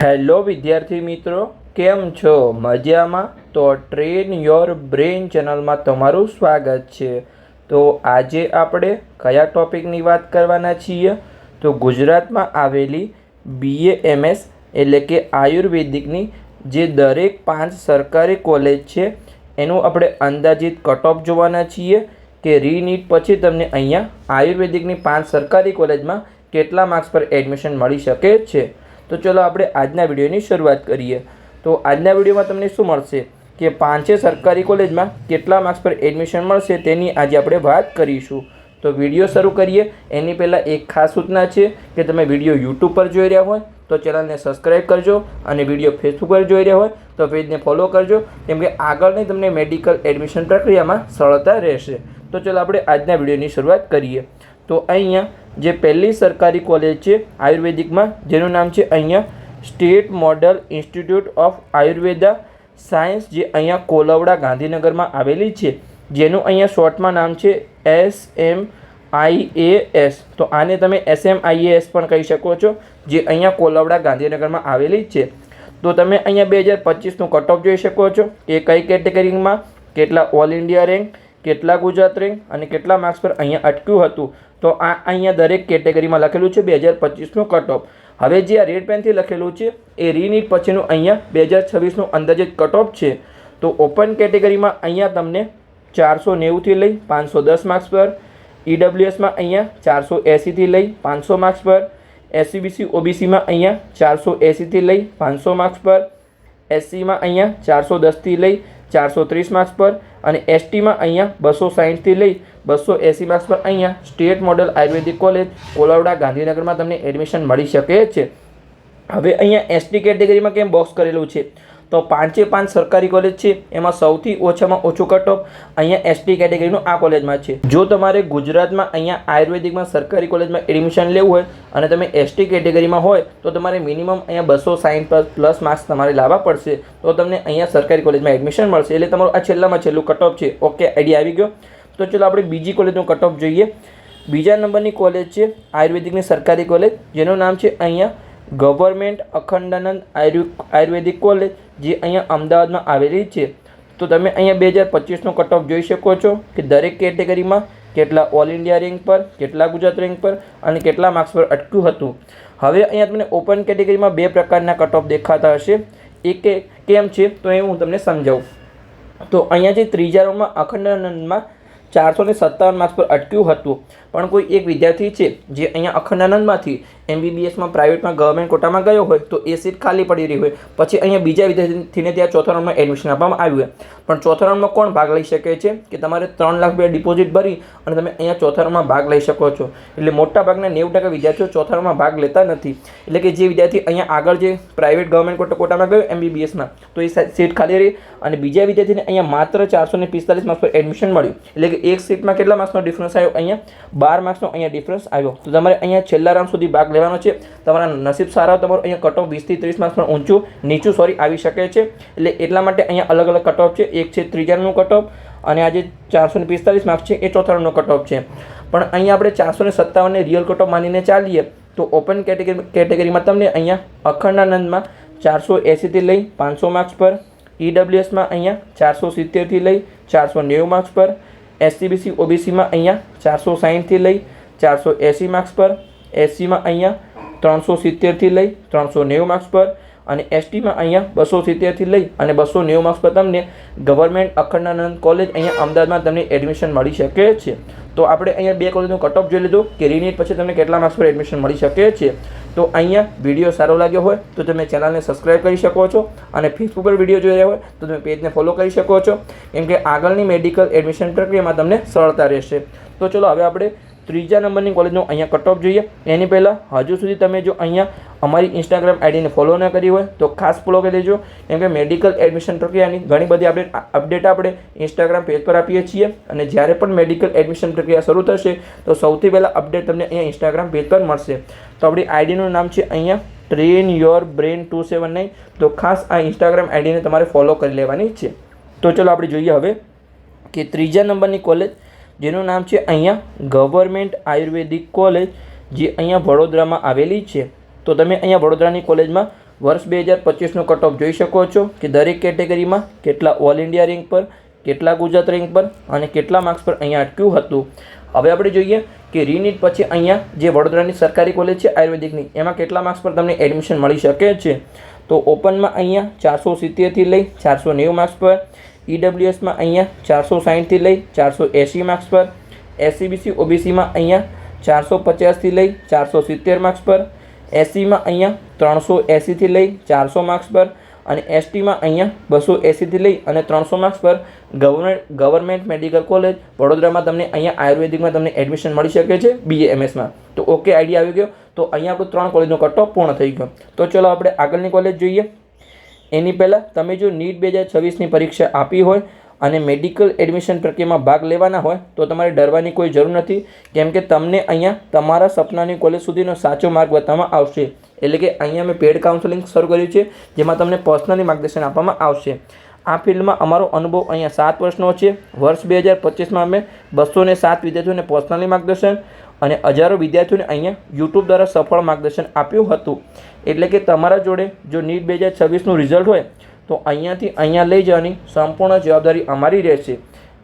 Hello વિદ્યાર્થી મિત્રો, કેમ છો? મજામાં? તો ટ્રેન યોર બ્રેન ચેનલમાં તમારું સ્વાગત છે. તો આજે આપણે કયા ટોપિકની વાત કરવાના છીએ? તો ગુજરાતમાં આવેલી BAMS એટલે કે આયુર્વેદિકની જે દરેક 5 સરકારી કોલેજ છે એનું આપણે અંદાજિત કટ ઓફ જોવાના છીએ કે રીનીટ પછી તમને અહીંયા આયુર્વેદિકની 5 સરકારી કોલેજમાં કેટલા માર્ક્સ પર એડમિશન મળી શકે છે. તો ચલો આપણે આજના વિડીયોની શરૂઆત કરીએ. તો આજના વિડીયોમાં તમને શું મળશે કે 5 સરકારી કોલેજમાં કેટલા માર્ક્સ પર એડમિશન મળશે તેની આજે આપણે વાત કરીશું. તો વિડીયો શરૂ કરીએ એની પહેલાં એક ખાસ સૂચના છે કે તમે વિડીયો યુટ્યુબ પર જોઈ રહ્યા હોય તો ચેનલને સબસ્ક્રાઈબ કરજો અને વિડીયો ફેસબુક પર જોઈ રહ્યા હોય તો પેજને ફોલો કરજો, કેમ કે આગળની તમને મેડિકલ એડમિશન પ્રક્રિયામાં સરળતા રહેશે. તો ચલો આપણે આજના વિડીયોની શરૂઆત કરીએ. તો અહીંયા જે પહેલી સરકારી કોલેજ છે આયુર્વેદિકમાં જેનું નામ છે અહીંયા state model institute of Ayurveda science, જે અહીંયા કોલવડા ગાંધીનગરમાં આવેલી છે, જેનું અહીંયા શોર્ટમાં નામ છે SMIAS. તો આને તમે SMIAS પણ કહી શકો છો, જે અહીંયા કોલવડા ગાંધીનગરમાં આવેલી છે. તો તમે અહીંયા 2025નું કટ ઓફ જોઈ શકો છો કે કઈ કેટેગરીમાં કેટલા ઓલ ઇન્ડિયા રેન્ક, કેટલા ગુજરાત રેન્ક અને કેટલા માર્ક્સ પર અહીંયા અટક્યું હતું. તો આ અહીંયા દરેક કેટેગરીમાં લખેલું છે 2025નું કટ ઓફ. હવે જે આ રેડ પેનથી લખેલું છે એ રીનીટ પછીનું અહીંયા 2026નું અંદાજિત કટ ઓફ છે. તો ઓપન કેટેગરીમાં અહીંયા તમને 490થી લઈ 510 માર્ક્સ પર, EWSમાં અહીંયા 480થી લઈ 500 માર્ક્સ પર, SCBC OBCમાં અહીંયા 480થી લઈ 500 માર્ક્સ પર, SCમાં અહીંયા 410થી લઈ 430 માર્ક્સ પર અને STમાં અહીંયા 260થી લઈ 280 માર્ક્સ પર અહીંયા સ્ટેટ મોડલ આયુર્વેદિક કોલેજ કોલાવડા ગાંધીનગરમાં તમને એડમિશન મળી શકે છે. હવે અહીંયા ST કેટેગરીમાં કેમ બોક્સ કરેલું છે? તો 5 સરકારી કોલેજ છે એમાં સૌથી ઓછામાં ઓછું કટ ઓફ અહીંયા ST કેટેગરીનું આ કોલેજમાં છે. જો તમારે ગુજરાતમાં અહીંયા આયુર્વેદિકમાં સરકારી કોલેજમાં એડમિશન લેવું હોય અને તમે ST કેટેગરીમાં હોય તો તમારે મિનિમમ અહીંયા 260 પ્લસ માર્ક્સ તમારે લાવવા પડશે, તો તમને અહીંયા સરકારી કોલેજમાં એડમિશન મળશે. એટલે તમારું આ છેલ્લામાં છેલ્લું કટ ઓફ છે. ઓકે, આઈડિયા આવી ગયો? તો ચલો આપણે બીજી કોલેજનું કટ ઓફ જોઈએ. બીજા નંબરની કોલેજ છે આયુર્વેદિકની સરકારી કોલેજ, જેનું નામ છે અહીંયા ગવર્મેન્ટ અખંડાનંદ આયુર્વેદિક કોલેજ, જે અહીંયા અમદાવાદમાં આવેલી છે. તો તમે અહીંયા 2025નું કટ ઓફ જોઈ શકો છો કે દરેક કેટેગરીમાં કેટલા ઓલ ઇન્ડિયા રેન્ક પર, કેટલા ગુજરાત રેન્ક પર અને કેટલા માર્ક્સ પર અટક્યું હતું. હવે અહીંયા તમને ઓપન કેટેગરીમાં 2 પ્રકારના કટ ઓફ દેખાતા હશે. એક કેમ છે તો એ હું તમને સમજાવું. તો અહીંયા જે ત્રીજા રાઉન્ડમાં અખંડાનંદમાં 457 માર્ક્સ પર અટક્યું હતું, પણ કોઈ એક વિદ્યાર્થી છે જે અહીંયા અખંડાનંદમાંથી MBBSમાં પ્રાઇવેટમાં ગવર્મેન્ટ કોટામાં ગયો હોય તો એ સીટ ખાલી પડી રહી હોય, પછી અહીંયા બીજા વિદ્યાર્થીને ત્યાં ચોથા રાઉન્ડમાં એડમિશન આપવામાં આવ્યું હોય. પણ ચોથા રાઉન્ડમાં કોણ ભાગ લઈ શકે છે કે તમારે 3 લાખ રૂપિયા ડિપોઝિટ ભરી અને તમે અહીંયા ચોથા રાઉન્ડમાં ભાગ લઈ શકો છો. એટલે મોટાભાગના 90% વિદ્યાર્થીઓ ચોથા રાઉન્ડમાં ભાગ લેતા નથી. એટલે કે જે વિદ્યાર્થી અહીંયા આગળ જે પ્રાઇવેટ ગવર્મેન્ટ કોટામાં ગયો MBBSમાં તો એ સીટ ખાલી રહી અને બીજા વિદ્યાર્થીને અહીંયા માત્ર 445 માર્ક્સ પર એડમિશન મળ્યું. એટલે કે એક સીટમાં કેટલા માર્ક્સનો ડિફરન્સ આવ્યો? અહીંયા 12 માર્ક્સનો અહીંયા ડિફરન્સ આવ્યો. તો તમારે અહીંયા છેલ્લા રાઉન્ડ સુધી ભાગ લેવાનો છે. તમારા નસીબ સારા તમારું અહીંયા કટ ઓફ 20 થી 30 માર્ક્સ પર નીચું આવી શકે છે. એટલે એટલા માટે અહીંયા અલગ અલગ કટ ઓફ છે. એક છે ત્રીજા રાઉન્ડનું કટ ઓફ અને આ જે 445 માર્ક્સ છે એ ચોથા રાઉન્ડનો કટ ઓફ છે. પણ અહીંયા આપણે 457ને રિયલ કટ ઓફ માનીને ચાલીએ તો ઓપન કેટેગરીમાં તમને અહીંયા અખંડાનંદમાં 480થી લઈ 500 માર્ક્સ પર, EWSમાં અહીંયા 470થી લઈ 490 માર્ક્સ પર, SCBC OBCમાં અહીંયા 460થી લઈ 480 માર્ક્સ પર, SCમાં અહીંયા 370થી લઈ 390 માર્ક્સ પર અને STમાં અહીંયા 270થી લઈ અને 290 માર્ક્સ પર તમને ગવર્મેન્ટ અખંડાનંદ કોલેજ અહીંયા અમદાવાદમાં તમને એડમિશન મળી શકે છે. તો આપણે અહીંયા 2 કોલેજનું કટ ઓફ જોઈ લીધું કે રીનીટ પછી તમને કેટલા માર્ક્સ પર એડમિશન મળી શકે છે. તો અહીંયા વિડીયો સારો લાગ્યો હોય તો તમે ચેનલને સબસ્ક્રાઈબ કરી શકો છો અને ફેસબુક પર વિડીયો જોઈ રહ્યા હોય તો તમે પેજને ફોલો કરી શકો છો, કેમ કે આગળની મેડિકલ એડમિશન પ્રક્રિયામાં તમને સરળતા રહેશે. તો ચલો હવે આપણે ત્રીજા નંબરની કોલેજનું અહીંયા કટ ઓફ જોઈએ. એની પહેલાં હજુ સુધી તમે જો અહીંયા અમારી ઇન્સ્ટાગ્રામ આઈડીને ફોલો ન કરી હોય તો ખાસ ફોલો કરી દેજો, કેમ કે મેડિકલ એડમિશન પ્રક્રિયાની ઘણી બધી અપડેટ આપણે ઇન્સ્ટાગ્રામ પેજ પર આપીએ છીએ અને જ્યારે પણ મેડિકલ એડમિશન પ્રક્રિયા શરૂ થશે તો સૌથી પહેલાં અપડેટ તમને અહીંયા ઇન્સ્ટાગ્રામ પેજ પર મળશે. તો આપણી આઈડીનું નામ છે અહીંયા ટ્રેન યોર બ્રેન 279. તો ખાસ આ ઇન્સ્ટાગ્રામ આઈડીને તમારે ફોલો કરી લેવાની છે. તો ચલો આપણે જોઈએ હવે કે ત્રીજા નંબરની કોલેજ જેનું નામ છે અહીંયા ગવર્મેન્ટ આયુર્વેદિક કોલેજ, જે અહીંયા વડોદરામાં આવેલી છે. તો તમે અહીંયા વડોદરાની કોલેજમાં વર્ષ 2025નું કટ ઓફ જોઈ શકો છો કે દરેક કેટેગરીમાં કેટલા ઓલ ઇન્ડિયા રેન્ક પર, કેટલા ગુજરાત રેન્ક પર અને કેટલા માર્ક્સ પર અહીંયા અટક્યું હતું. હવે આપણે જોઈએ કે રીનીટ પછી અહીંયા જે વડોદરાની સરકારી કોલેજ છે આયુર્વેદિકની, એમાં કેટલા માર્ક્સ પર તમને એડમિશન મળી શકે છે. તો ઓપનમાં અહીંયા 470થી લઈ 490 માર્ક્સ પર, ઈડબ્લ્યુએસમાં અહીંયા 460થી લઈ 480 માર્ક્સ પર, એસસીબીસી ઓબીસીમાં અહીંયા 450થી લઈ 470 માર્ક્સ પર, એસસીમાં અહીંયા 380થી લઈ 400 માર્ક્સ પર અને એસટીમાં અહીંયા 280થી લઈ અને 300 માર્ક્સ પર ગવર્મેન્ટ મેડિકલ કોલેજ વડોદરામાં તમને અહીંયા આયુર્વેદિકમાં તમને એડમિશન મળી શકે છે BAMSમાં. તો ઓકે, આઈડિયા આવી ગયો. તો અહીંયા આપણું 3 કોલેજનો કટ ઓફ પૂર્ણ થઈ ગયો. તો ચલો આપણે આગળની કોલેજ જોઈએ. એની પહેલાં તમે જો નીટ 2026ની પરીક્ષા આપી હોય અને મેડિકલ એડમિશન પ્રક્રિયામાં ભાગ લેવાના હોય તો તમારે ડરવાની કોઈ જરૂર નથી, કેમ કે તમને અહીંયા તમારા સપનાની કોલેજ સુધીનો સાચો માર્ગ બતાવવામાં આવશે. એટલે કે અહીંયા મેં પેડ કાઉન્સેલિંગ શરૂ કર્યું છે, જેમાં તમને પર્સનલી માર્ગદર્શન આપવામાં આવશે. આ ફિલ્ડમાં અમારો અનુભવ અહીંયા 7 વર્ષનો છે. વર્ષ 2025માં અમે 207 વિદ્યાર્થીઓને પર્સનલી માર્ગદર્શન અને હજારો વિદ્યાર્થીઓને અહીંયા યુટ્યુબ દ્વારા સફળ માર્ગદર્શન આપ્યું હતું. એટલે કે તમારા જોડે જો નીટ 2026નું રિઝલ્ટ હોય તો અહીંયાથી અહીંયા લઈ જવાની સંપૂર્ણ જવાબદારી અમારી રહેશે.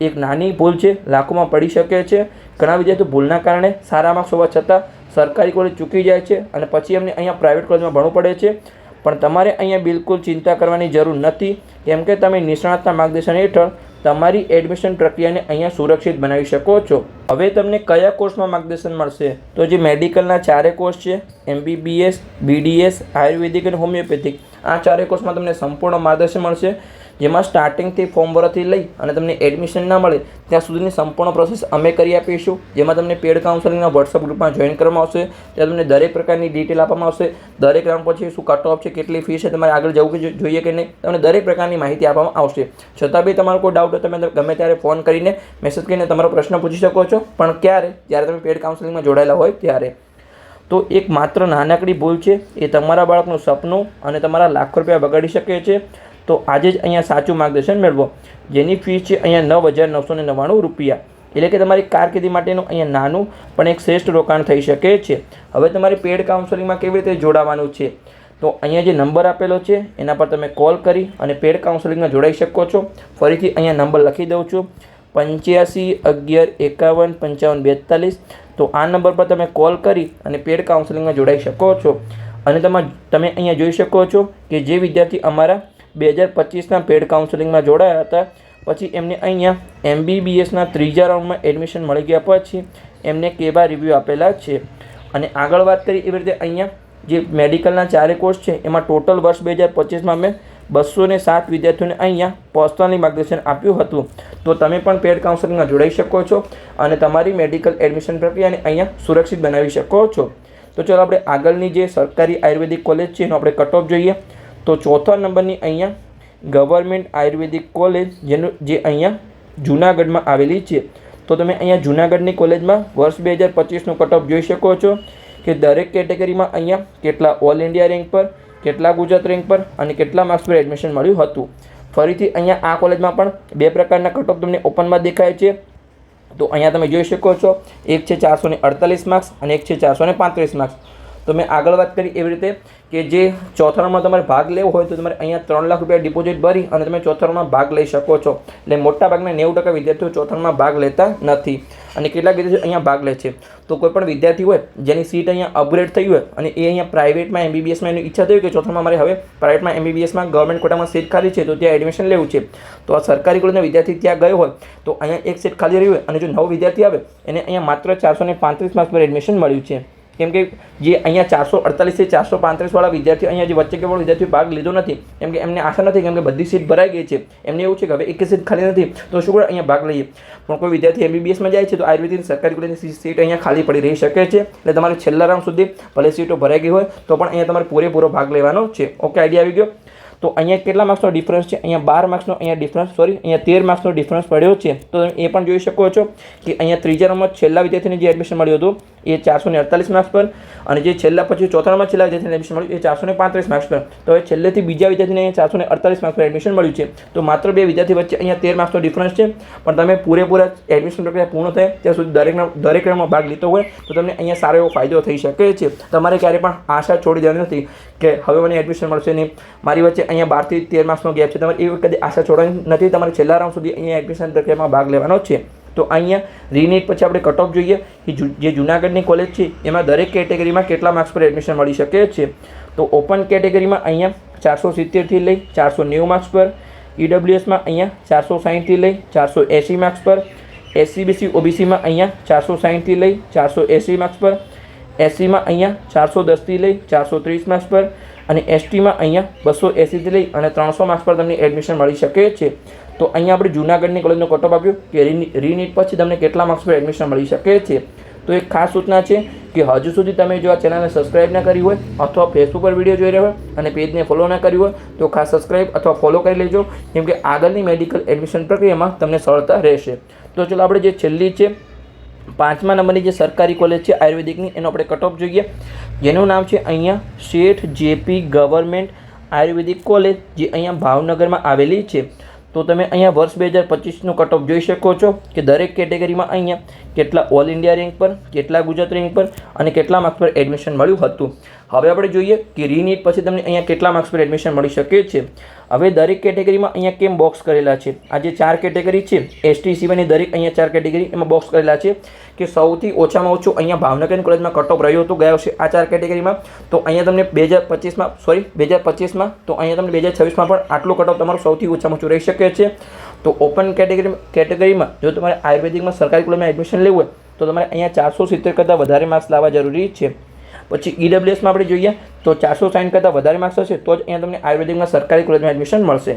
એક નાની ભૂલ છે, લાખોમાં પડી શકે છે. ઘણા વિદ્યાર્થીઓ ભૂલના કારણે સારા માર્ક્સ હોવા છતાં સરકારી કોલેજ ચૂકી જાય છે અને પછી એમને અહીંયા પ્રાઇવેટ કોલેજમાં ભણવું પડે છે. પણ તમારે અહીંયા બિલકુલ ચિંતા કરવાની જરૂર નથી, કેમ કે તમે નિષ્ણાતના માર્ગદર્શન હેઠળ તમારી એડમિશન પ્રક્રિયાને અહીંયા સુરક્ષિત બનાવી શકો છો. હવે તમને કયા કોર્સમાં માર્ગદર્શન મળશે? તો જે મેડિકલના 4 કોર્સ છે, MBBS, BDS, આયુર્વેદિક અને હોમિયોપેથિક, આ 4 કોર્સમાં તમને સંપૂર્ણ માર્ગદર્શન મળશે, જેમાં સ્ટાર્ટિંગથી ફોર્મ ભરવાથી લઈ અને તમને એડમિશન ના મળે ત્યાં સુધીની સંપૂર્ણ પ્રોસેસ અમે કરી આપીશું. જેમાં તમને પેડ કાઉન્સેલિંગના વોટ્સઅપ ગ્રુપમાં જોઈન કરવામાં આવશે. ત્યાં તમને દરેક પ્રકારની ડિટેલ આપવામાં આવશે. દરેક રાઉન્ડ પછી શું કટ ઓફ છે, કેટલી ફી છે, તમારે આગળ જવું જોઈએ કે નહીં, તમને દરેક પ્રકારની માહિતી આપવામાં આવશે. છતાં બી તમારો કોઈ ડાઉટ હોય તમે ગમે ત્યારે ફોન કરીને મેસેજ કરીને તમારો પ્રશ્ન પૂછી શકો છો. પણ ક્યારે? જ્યારે તમે પેડ કાઉન્સેલિંગમાં જોડાયેલા હોય ત્યારે. તો એક માત્ર નાનકડી ભૂલ છે, એ તમારા બાળકનું સપનું અને તમારા લાખો રૂપિયા બગાડી શકે છે. તો આજે જ અહીંયા સાચું માર્ગદર્શન મેળવો, જેની ફીસ છે અહીંયા 9,999 રૂપિયા. એટલે કે તમારી કારકિર્દી માટેનું અહીંયા નાનું પણ એક શ્રેષ્ઠ રોકાણ થઈ શકે છે. હવે તમારી પેડ કાઉન્સેલિંગમાં કેવી રીતે જોડાવાનું છે? તો અહીંયા જે નંબર આપેલો છે એના પર તમે કોલ કરી અને પેડ કાઉન્સેલિંગમાં જોડાઈ શકો છો. ફરીથી અહીંયા નંબર લખી દઉં છું, 85 11 51 55 42. તો આ નંબર પર તમે કોલ કરી અને પેડ કાઉન્સેલિંગમાં જોડાઈ શકો છો. અને તમે અહીંયા જોઈ શકો છો કે જે વિદ્યાર્થી અમારા 2025ના પેડ કાઉન્સેલિંગમાં જોડાયા હતા, પછી એમને અહીંયા MBBSના 3જા રાઉન્ડમાં એડમિશન મળી ગયા પછી એમને કેવા રિવ્યૂ આપેલા છે. અને આગળ વાત કરી એવી રીતે અહીંયા જે મેડિકલના 4 કોર્સ છે એમાં ટોટલ વર્ષ 2025માં અમે 207 વિદ્યાર્થીઓને અહીંયા પર્સનલી માર્ગદર્શન આપ્યું હતું. તો તમે પણ પેડ કાઉન્સેલિંગમાં જોડાઈ શકો છો અને તમારી મેડિકલ એડમિશન પ્રક્રિયાને અહીંયા સુરક્ષિત બનાવી શકો છો. તો ચાલો આપણે આગળની જે સરકારી આયુર્વેદિક કોલેજ છે એનો આપણે કટ ઓફ જોઈએ. તો 4થા નંબરની અહીંયા ગવર્મેન્ટ આયુર્વેદિક કોલેજ જે અહીંયા જૂનાગઢમાં આવેલી છે. તો તમે અહીંયા જૂનાગઢની કોલેજમાં વર્ષ 2025નું કટ ઓફ જોઈ શકો છો કે દરેક કેટેગરીમાં અહીંયા કેટલા ઓલ ઇન્ડિયા રેન્ક પર, કેટલા ગુજરાત રેન્ક પર અને કેટલા માર્ક્સ પર એડમિશન મળ્યું હતું. ફરીથી અહીંયા આ કોલેજમાં પણ 2 પ્રકારના કટ ઓફ તમને ઓપનમાં દેખાય છે. તો અહીંયા તમે જોઈ શકો છો, એક છે 448 માર્ક્સ અને એક છે 435 માર્ક્સ. તો મેં આગળ વાત કરી એવી રીતે કે જે 4થા રાઉન્ડમાં તમારે ભાગ લેવો હોય તો તમારે અહીંયા 3 લાખ રૂપિયા ડિપોઝિટ ભરી અને તમે 4થા રાઉન્ડમાં ભાગ લઈ શકો છો. એટલે મોટાભાગના 90% વિદ્યાર્થીઓ 4થા રાઉન્ડમાં ભાગ લેતા નથી અને કેટલાક વિદ્યાર્થીઓ અહીંયા ભાગ લે છે. તો કોઈ પણ વિદ્યાર્થી હોય જેની સીટ અહીંયા અપગ્રેડ થઈ હોય અને એ અહીંયા પ્રાઇવેટમાં MBBSમાં એની ઈચ્છા થઈ કે 4થા રાઉન્ડમાં મારે હવે પ્રાઇવેટમાં MBBSમાં ગવર્મેન્ટ કોટામાં સીટ ખાલી છે તો ત્યાં એડમિશન લેવું છે. તો આ સરકારી કોલેજનો વિદ્યાર્થી ત્યાં ગયો હોય તો અહીંયા એક સીટ ખાલી રહી હોય અને જો નવો વિદ્યાર્થી આવે એને અહીંયા માત્ર 435 માર્ક્સ પર એડમિશન મળ્યું છે. કેમ કે જે અહીંયા 448 થી 435 વાળા વિદ્યાર્થીઓ અહીંયા જે વચ્ચે કેવળ વિદ્યાર્થીઓ ભાગ લીધો નથી, કેમ કે એમને આશા નથી, કેમ કે બધી સીટ ભરાઈ ગઈ છે. એમને એવું છે કે હવે એક સીટ ખાલી નથી તો શું કરે અહીંયા ભાગ લઈએ. પણ કોઈ વિદ્યાર્થી MBBSમાં જાય છે તો આયુર્વેદિક સરકારી કોલેજની સીટ અહીંયા ખાલી પડી રહી શકે છે. એટલે તમારે છેલ્લા રાઉન્ડ સુધી ભલે સીટો ભરાઈ ગઈ હોય તો પણ અહીંયા તમારે પૂરેપૂરો ભાગ લેવાનો છે. ઓકે, આઈડિયા આવી ગયો? તો અહીંયા કેટલા માર્ક્સનો ડિફરન્સ છે? અહીંયા 12 માર્ક્સનો અહીંયા ડિફરન્સ, અહીંયા 13 માર્ક્સનો ડિફરન્સ પડ્યો છે. તો તમે એ પણ જોઈ શકો છો કે અહીંયા 3જા રાઉન્ડમાં છેલ્લા વિદ્યાર્થીને જે એડમિશન મળ્યું હતું એ 448 માર્ક્સ પર, અને જે છેલ્લા પછી ચોથામાં છેલ્લા વિદ્યાર્થીને એડમિશન મળ્યું એ 435 માર્ક્સ પર. તો હવે છેલ્લેથી બીજા વિદ્યાર્થીને અહીંયા 448 માર્ક્સ પર એડમિશન મળ્યું છે. તો માત્ર બે વિદ્યાર્થી વચ્ચે અહીંયા 13 માર્ક્સનો ડિફરન્સ છે. પણ તમે પૂરેપૂરા એડમિશન પ્રક્રિયા પૂર્ણ થાય ત્યાં સુધી દરેક રાઉન્ડમાં ભાગ લીધો હોય તો તમને અહીંયા સારો એવો ફાયદો થઈ શકે છે. તમારે ક્યારે પણ આશા છોડી દેવાની નથી કે હવે મને એડમિશન મળશે નહીં, મારી વચ્ચે અહીંયા 12 થી 13 માર્ક્સનો ગેપ છે. તમારે એવી કદી આશા છોડવાની નથી. તમારે છેલ્લા રાઉન્ડ સુધી અહીંયા એડમિશન પ્રક્રિયામાં ભાગ લેવાનો છે. તો અહીંયા રીનીટ પછી આપણે કટ ઓફ જોઈએ કે જે જૂનાગઢની કોલેજ છે એમાં દરેક કેટેગરીમાં કેટલા માર્ક્સ પર એડમિશન મળી શકે છે. તો ઓપન કેટેગરીમાં અહીંયા 470થી લઈ 490 માર્ક્સ પર, ઈડબ્લ્યુએસમાં અહીંયા 460થી લઈ 480 માર્ક્સ પર, એસસીબીસી ઓબીસીમાં અહીંયા 460થી લઈ 480 માર્ક્સ પર, એસસીમાં અહીંયા 410થી લઈ 430 માર્ક્સ પર, અને એસટીમાં અહીંયા 280થી લઈ અને 300 માર્ક્સ પર તમને એડમિશન મળી શકે છે. તો અહીંયા આપણે જૂનાગઢની કોલેજનો કટ ઓફ આપ્યો કે રીનીટ પછી તમને કેટલા માર્ક્સ પર એડમિશન મળી શકે છે. તો એક ખાસ સૂચના છે કે હજુ સુધી તમે જો આ ચેનલને સબસ્ક્રાઇબ ના કરી હોય અથવા ફેસબુક પર વિડીયો જોઈ રહ્યા હોય અને પેજને ફોલો ના કરી હોય તો ખાસ સબસ્ક્રાઇબ અથવા ફોલો કરી લેજો, કેમ કે આગળની મેડિકલ એડમિશન પ્રક્રિયામાં તમને સરળતા રહેશે. તો ચલો આપણે જે છેલ્લી છે 5મા નંબરની જે સરકારી કોલેજ છે આયુર્વેદિકની એનો આપણે કટ ઓફ જોઈએ, જેનું નામ છે અહીંયા શેઠ જેપી ગવર્મેન્ટ આયુર્વેદિક કોલેજ, જે અહીંયા ભાવનગરમાં આવેલી છે. તો તમે અહીંયા વર્ષ 2025નું કટ ઓફ જોઈ શકો છો કે દરેક કેટેગરીમાં અહીંયા કેટલા ઓલ ઇન્ડિયા રેન્ક પર, કેટલા ગુજરાત રેન્ક પર અને કેટલા માર્ક્સ પર એડમિશન મળ્યું હતું. હવે આપણે જોઈએ કે રીનીટ પછી તમને અહીંયા કેટલા માર્ક્સ પર એડમિશન મળી શકે છે. હવે દરેક કેટેગરીમાં અહીંયા કેમ બોક્સ કરેલા છે, આ જે 4 કેટેગરી છે એસટી સિવાયની દરેક અહીંયા 4 કેટેગરી એમાં બોક્સ કરેલા છે કે સૌથી ઓછામાં ઓછું અહીંયા ભાવનગરની કોલેજમાં કટ ઓફ રહ્યું હતું ગયા વર્ષે આ 4 કેટેગરીમાં. તો અહીંયા તમને 2025માં તો અહીંયા તમને 2026માં પણ આટલું કટ ઓફ તમારું સૌથી ઓછામાં ઓછું રહી શકે છે. તો ઓપન કેટેગરીમાં જો તમારે આયુર્વેદિકમાં સરકારી કોલેજમાં એડમિશન લેવું હોય તો તમારે અહીંયા 470 કરતાં વધારે માર્ક્સ લાવવા જરૂરી છે. પછી ઈડબ્લ્યુએસમાં આપણે જોઈએ તો 460 કરતાં વધારે માર્ક્સ હશે તો જ અહીંયા તમને આયુર્વેદિકમાં સરકારી કોલેજમાં એડમિશન મળશે.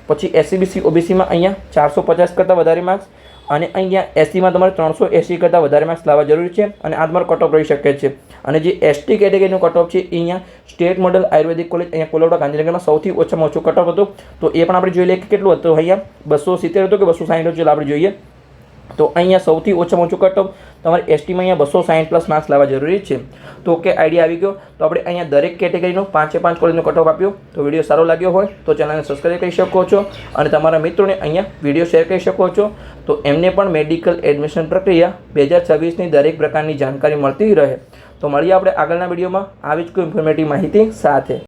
પછી એસસીબીસી ઓબીસીમાં અહીંયા 450 કરતાં વધારે માર્ક્સ અને અહીંયા એસસીમાં તમારે 380 કરતાં વધારે માર્ક્સ લાવવા જરૂરી છે અને આ તમારો કટ ઓફ રહી શકે છે. અને જે એસટી કેટેગરીનો કટ ઓફ છે એ અહીંયા સ્ટેટ મોડલ આયુર્વેદિક કોલેજ અહીંયા કોલોડા ગાંધીનગરમાં સૌથી ઓછામાં ઓછું કટ ઓફ હતું. તો એ પણ આપણે જોઈ લઈએ કે કેટલું હતું. અહીંયા 270 હતું કે 260 હતું, આપણે જોઈએ તો અહીંયા સૌથી ઓછામાં ઓછું કટ ઓફ તમારે એસટીમાં અહીંયા 260+ માર્ક્સ લાવવા જરૂરી છે. તો ઓકે, આઈડિયા આવી ગયો. તો આપણે અહીંયા દરેક કેટેગરીનો 5 કોલેજનો કટ ઓફ આપ્યો. તો વિડીયો સારો લાગ્યો હોય તો ચેનલને સબસ્ક્રાઈબ કરી શકો છો અને તમારા મિત્રોને અહીંયા વિડીયો શેર કરી શકો છો. તો એમને પણ મેડિકલ એડમિશન પ્રક્રિયા 2026ની દરેક પ્રકારની જાણકારી મળતી રહે. તો મળીએ આપણે આગળના વિડીયોમાં આવી જ કોઈ ઇન્ફોર્મેટિવ માહિતી સાથે.